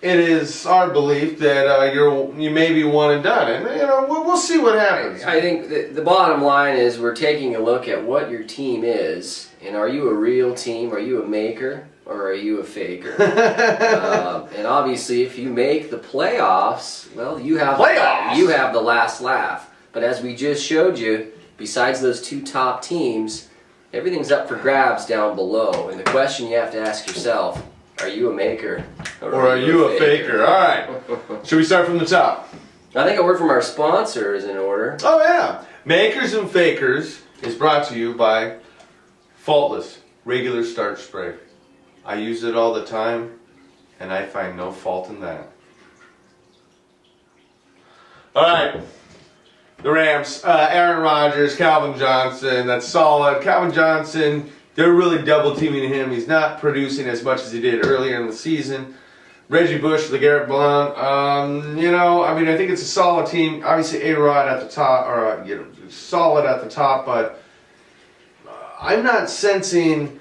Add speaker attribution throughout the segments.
Speaker 1: it is our belief that you may be one and done, and we'll see what happens.
Speaker 2: I think the bottom line is we're taking a look at what your team is, and are you a real team? Are you a maker? Or are you a faker? And obviously, if you make the playoffs, well, you have the last laugh. But as we just showed you, besides those two top teams, everything's up for grabs down below. And the question you have to ask yourself, are you a maker?
Speaker 1: Or are you a faker? All right. Should we start from the top?
Speaker 2: I think a word from our sponsor is in order.
Speaker 1: Oh, yeah. Makers and Fakers is brought to you by Faultless Regular Start Spray. I use it all the time, and I find no fault in that. All right, the Rams, Aaron Rodgers, Calvin Johnson, that's solid. Calvin Johnson, they're really double teaming him. He's not producing as much as he did earlier in the season. Reggie Bush, LeGarrette Blount, I think it's a solid team. Obviously, A-Rod at the top, or solid at the top, but I'm not sensing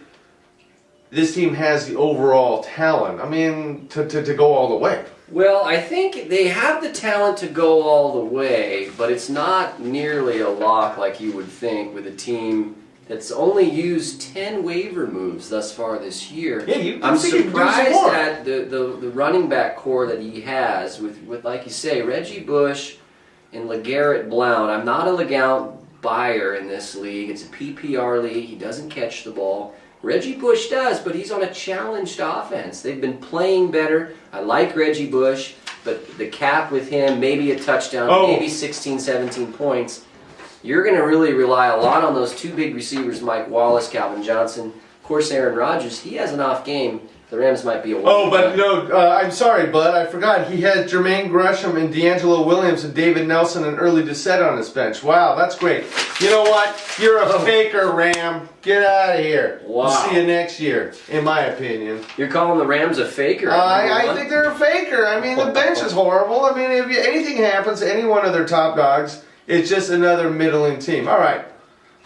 Speaker 1: this team has the overall talent. I mean, to go all the way.
Speaker 2: Well, I think they have the talent to go all the way, but it's not nearly a lock like you would think with a team that's only used 10 waiver moves thus far this year.
Speaker 1: Yeah,
Speaker 2: I'm surprised at the running back core that he has with like you say, Reggie Bush and LeGarrette Blount. I'm not a LeGarrette buyer in this league. It's a PPR league. He doesn't catch the ball. Reggie Bush does, but he's on a challenged offense. They've been playing better. I like Reggie Bush, but the cap with him, maybe a touchdown, maybe 16, 17 points. You're going to really rely a lot on those two big receivers, Mike Wallace, Calvin Johnson. Of course, Aaron Rodgers, he has an off game. The Rams might be a
Speaker 1: I'm sorry, Bud. I forgot. He had Jermaine Gresham and D'Angelo Williams and David Nelson and Early Doucette on his bench. Wow, that's great. You know what? You're a faker, Ram. Get out of here.
Speaker 2: Wow.
Speaker 1: We'll see you next year, in my opinion.
Speaker 2: You're calling the Rams a faker?
Speaker 1: I think they're a faker. I mean, the bench is horrible. I mean, if anything happens to any one of their top dogs, it's just another middling team. All right.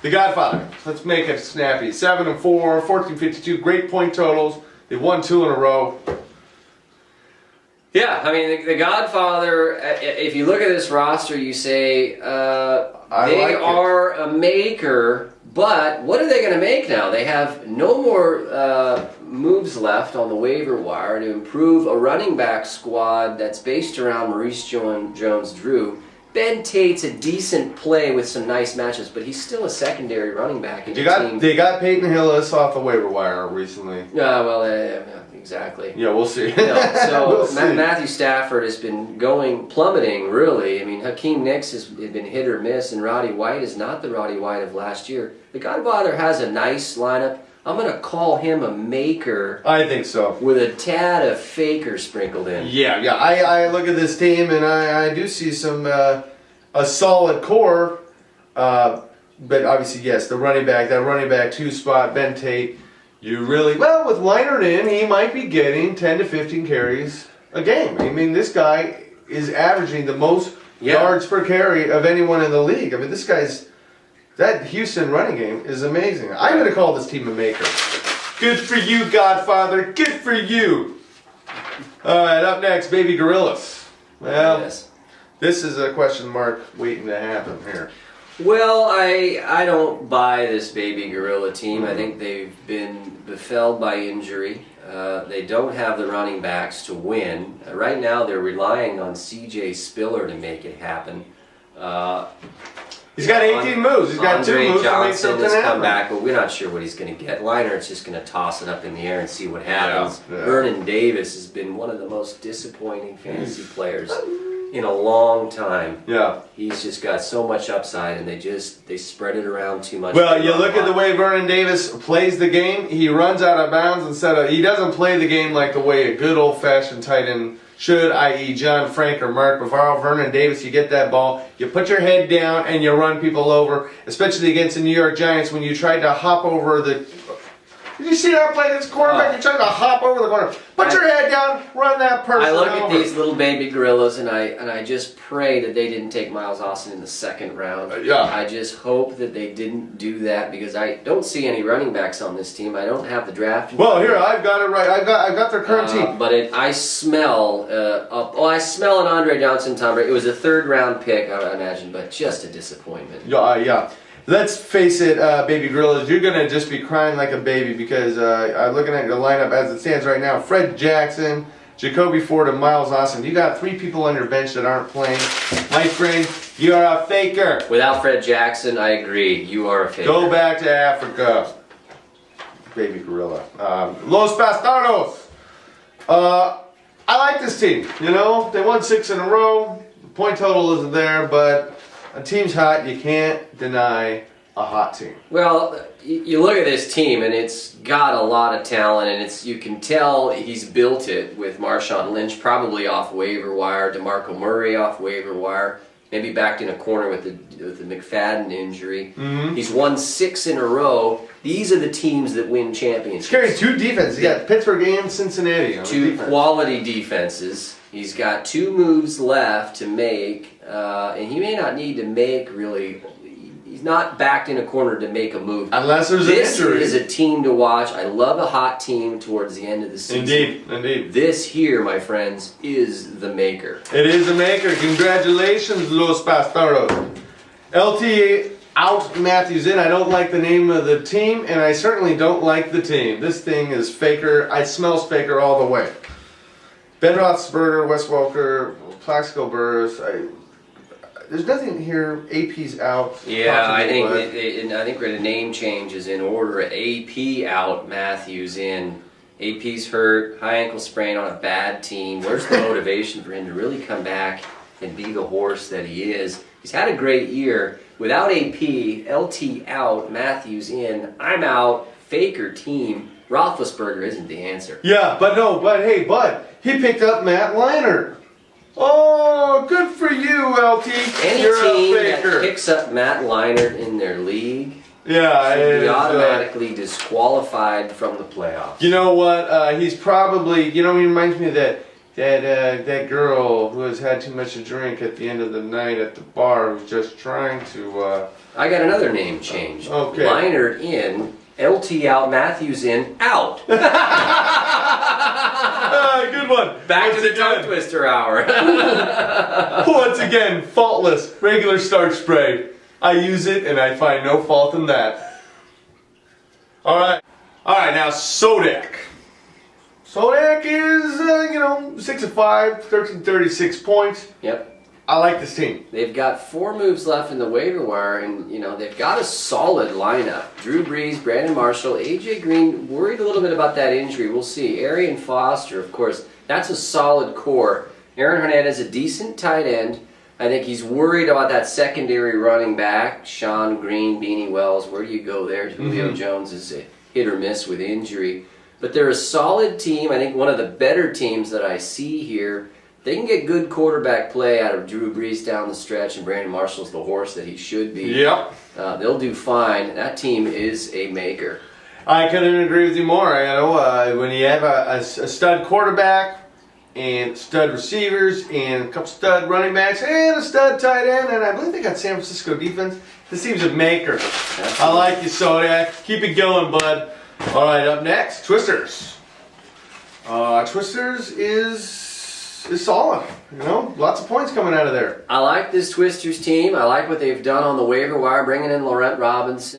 Speaker 1: The Godfather. Let's make it snappy. 7-4, 14-52. Great point totals. They won 2 in a row.
Speaker 2: Yeah, I mean, the Godfather, if you look at this roster, you say they are a maker, but what are they going to make now? They have no more moves left on the waiver wire to improve a running back squad that's based around Maurice Jones-Drew. Ben Tate's a decent play with some nice matches, but he's still a secondary running back in your team.
Speaker 1: They got Peyton Hillis off the waiver wire recently.
Speaker 2: Yeah, well, exactly.
Speaker 1: Yeah, we'll see.
Speaker 2: So Matthew Stafford has been plummeting, really. I mean, Hakeem Nicks has been hit or miss, and Roddy White is not the Roddy White of last year. The Godfather has a nice lineup. I'm going to call him a maker.
Speaker 1: I think so.
Speaker 2: With a tad of faker sprinkled in.
Speaker 1: Yeah. I look at this team and I do see some a solid core, but obviously yes, that running back 2 spot, Ben Tate. With Leinart in, he might be getting 10 to 15 carries a game. I mean, this guy is averaging the most yards per carry of anyone in the league. I mean, that Houston running game is amazing. I'm going to call this team a maker. Good for you, Godfather. Good for you. All right, up next, Baby Gorillas. Well, this is a question mark waiting to happen here.
Speaker 2: Well, I don't buy this Baby Gorilla team. I think they've been befelled by injury. They don't have the running backs to win. Right now, they're relying on C.J. Spiller to make it happen.
Speaker 1: He's got 18 moves. He's got 2 moves to make something happen.
Speaker 2: Come back, but we're not sure what he's going to get. Leinart's just going to toss it up in the air and see what happens.
Speaker 1: Yeah.
Speaker 2: Vernon Davis has been one of the most disappointing fantasy players in a long time. Yeah. He's just got so much upside, and they spread it around too much.
Speaker 1: Well, you look at the way Vernon Davis plays the game. He runs out of bounds he doesn't play the game like the way a good old-fashioned tight end should, i.e. John Frank or Mark Bavaro. Vernon Davis, you get that ball, you put your head down, and you run people over, especially against the New York Giants when you tried to hop over Did you see that play? This quarterback, you're trying to hop over the corner. Put your head down, run that person
Speaker 2: I look
Speaker 1: over.
Speaker 2: at these little baby gorillas, and I just pray that they didn't take Miles Austin in the second round.
Speaker 1: Yeah.
Speaker 2: I just hope that they didn't do that because I don't see any running backs on this team. I don't have the draft.
Speaker 1: Well, here I've got it right. I've got their current team.
Speaker 2: But I smell. I smell an Andre Johnson, Tom Brady. It was a third-round pick, I imagine, but just a disappointment.
Speaker 1: Yeah. Let's face it, baby gorillas, you're gonna just be crying like a baby because I'm looking at your lineup as it stands right now. Fred Jackson, Jacoby Ford, and Miles Austin. You got 3 people on your bench that aren't playing. My friend, you are a faker.
Speaker 2: Without Fred Jackson, I agree. You are a faker.
Speaker 1: Go back to Africa, baby gorilla. Los Bastardos. I like this team. You know, they won 6 in a row. The point total isn't there, but a team's hot. You can't deny a hot team.
Speaker 2: Well, you look at this team, and it's got a lot of talent, and you can tell he's built it with Marshawn Lynch probably off waiver wire, DeMarco Murray off waiver wire, maybe backed in a corner with the McFadden injury.
Speaker 1: Mm-hmm.
Speaker 2: He's won 6 in a row. These are the teams that win championships.
Speaker 1: He's carrying 2 defenses. You got Pittsburgh and Cincinnati on
Speaker 2: 2
Speaker 1: defense.
Speaker 2: quality defenses. He's got 2 moves left to make, and he may not need to make really. He's not backed in a corner to make a move.
Speaker 1: Unless there's an injury.
Speaker 2: This is a team to watch. I love a hot team towards the end of the season.
Speaker 1: Indeed.
Speaker 2: This here, my friends, is the maker.
Speaker 1: It is a maker. Congratulations, Los Bastardos. LT out, Matthews in. I don't like the name of the team, and I certainly don't like the team. This thing is faker. I smells faker all the way. Ben Roethlisberger, Wes Welker, Plaxico Burress. There's nothing here. AP's out.
Speaker 2: Yeah, I think
Speaker 1: but-
Speaker 2: I think the name change is in order. AP out, Matthews in. AP's hurt, high ankle sprain on a bad team. Where's the motivation for him to really come back and be the horse that he is? He's had a great year. Without AP, LT out, Matthews in. I'm out. Faker team. Roethlisberger isn't the answer.
Speaker 1: Yeah, but hey, Bud, he picked up Matt Leinart. Oh, good for you, LT.
Speaker 2: Any
Speaker 1: You're
Speaker 2: team
Speaker 1: a
Speaker 2: that
Speaker 1: faker.
Speaker 2: picks up Matt Leinart in their league
Speaker 1: Yeah,
Speaker 2: should be
Speaker 1: it's,
Speaker 2: automatically disqualified from the playoffs.
Speaker 1: You know what? He's probably. You know, he reminds me of that girl who has had too much to drink at the end of the night at the bar, who's just trying to.
Speaker 2: I got another name change.
Speaker 1: Okay.
Speaker 2: Leinart in, LT out, Matthews in, out.
Speaker 1: Good one.
Speaker 2: Back
Speaker 1: Once
Speaker 2: to the tongue
Speaker 1: again.
Speaker 2: twister hour.
Speaker 1: Once again, faultless regular starch spray. I use it and I find no fault in that. All right, now Sodak. Sodak is 6 of 5, 1336 points.
Speaker 2: Yep.
Speaker 1: I like this team.
Speaker 2: They've got 4 moves left in the waiver wire, and they've got a solid lineup. Drew Brees, Brandon Marshall, AJ Green. Worried a little bit about that injury. We'll see. Arian Foster, of course, that's a solid core. Aaron Hernandez, a decent tight end. I think he's worried about that secondary running back. Sean Green, Beanie Wells. Where do you go there? Julio Jones is a hit or miss with injury, but they're a solid team. I think one of the better teams that I see here. They can get good quarterback play out of Drew Brees down the stretch, and Brandon Marshall's the horse that he should be.
Speaker 1: Yep.
Speaker 2: They'll do fine. That team is a maker.
Speaker 1: I couldn't agree with you more. When you have a stud quarterback and stud receivers and a couple stud running backs and a stud tight end, and I believe they got San Francisco defense, this team's a maker. I like you, Sodak. Keep it going, bud. All right, up next, Twisters. Twisters is solid. Lots of points coming out of there.
Speaker 2: I like this Twisters team. I like what they've done on the waiver wire, bringing in Laurent Robinson.